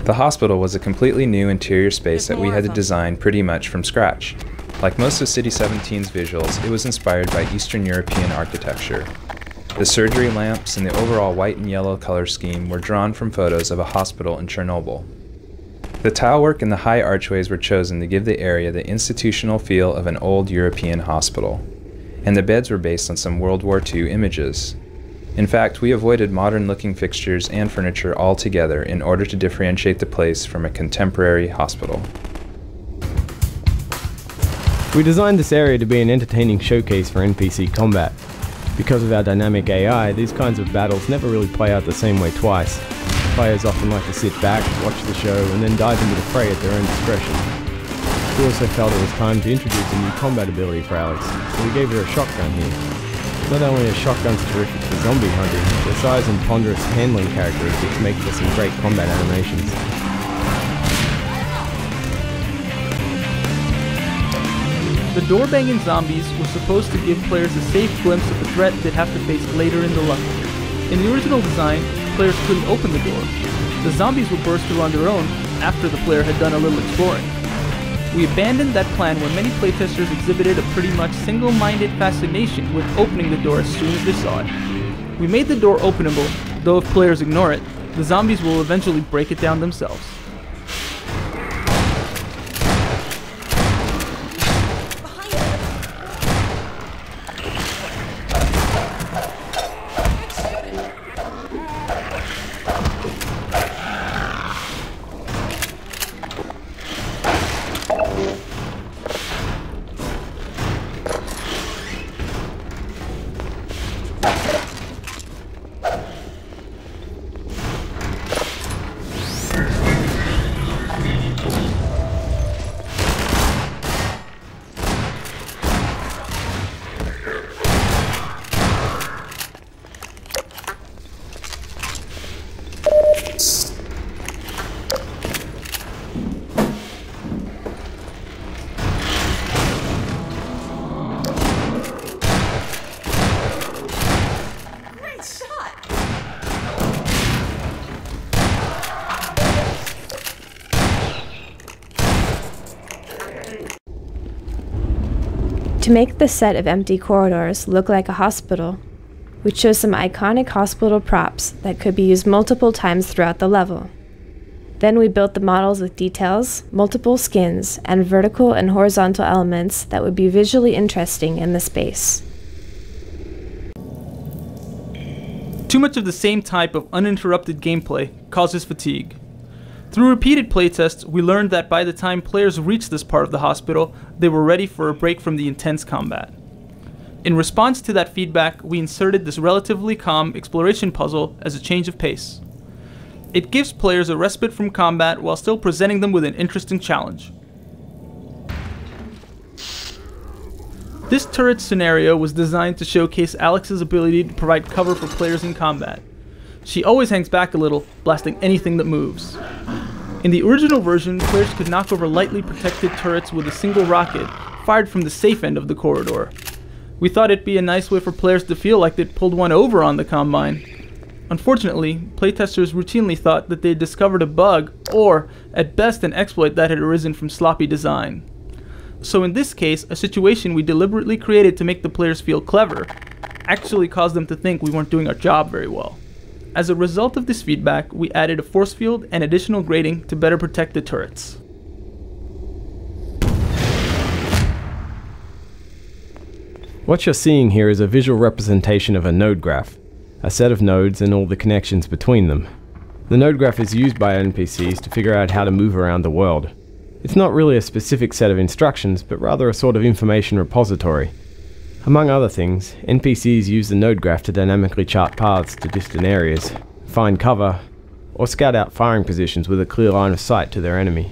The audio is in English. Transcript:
The hospital was a completely new interior space that we had to design pretty much from scratch. Like most of City 17's visuals, it was inspired by Eastern European architecture. The surgery lamps and the overall white and yellow color scheme were drawn from photos of a hospital in Chernobyl. The tile work and the high archways were chosen to give the area the institutional feel of an old European hospital. And the beds were based on some World War II images. In fact, we avoided modern-looking fixtures and furniture altogether in order to differentiate the place from a contemporary hospital. We designed this area to be an entertaining showcase for NPC combat. Because of our dynamic AI, these kinds of battles never really play out the same way twice. Players often like to sit back, watch the show, and then dive into the fray at their own discretion. We also felt it was time to introduce a new combat ability for Alex, so we gave her a shotgun here. Not only are shotguns terrific for zombie hunting, their size and ponderous handling characteristics make for some great combat animations. The door-banging zombies were supposed to give players a safe glimpse of the threat they'd have to face later in the level. In the original design, players couldn't open the door. The zombies would burst through on their own after the player had done a little exploring. We abandoned that plan when many playtesters exhibited a pretty much single-minded fascination with opening the door as soon as they saw it. We made the door openable, though if players ignore it, the zombies will eventually break it down themselves. To make the set of empty corridors look like a hospital, we chose some iconic hospital props that could be used multiple times throughout the level. Then we built the models with details, multiple skins, and vertical and horizontal elements that would be visually interesting in the space. Too much of the same type of uninterrupted gameplay causes fatigue. Through repeated playtests, we learned that by the time players reached this part of the hospital, they were ready for a break from the intense combat. In response to that feedback, we inserted this relatively calm exploration puzzle as a change of pace. It gives players a respite from combat while still presenting them with an interesting challenge. This turret scenario was designed to showcase Alex's ability to provide cover for players in combat. She always hangs back a little, blasting anything that moves. In the original version, players could knock over lightly protected turrets with a single rocket, fired from the safe end of the corridor. We thought it'd be a nice way for players to feel like they'd pulled one over on the Combine. Unfortunately, playtesters routinely thought that they'd discovered a bug, or, at best, an exploit that had arisen from sloppy design. So in this case, a situation we deliberately created to make the players feel clever actually caused them to think we weren't doing our job very well. As a result of this feedback, we added a force field and additional grating to better protect the turrets. What you're seeing here is a visual representation of a node graph, a set of nodes and all the connections between them. The node graph is used by NPCs to figure out how to move around the world. It's not really a specific set of instructions, but rather a sort of information repository. Among other things, NPCs use the node graph to dynamically chart paths to distant areas, find cover, or scout out firing positions with a clear line of sight to their enemy.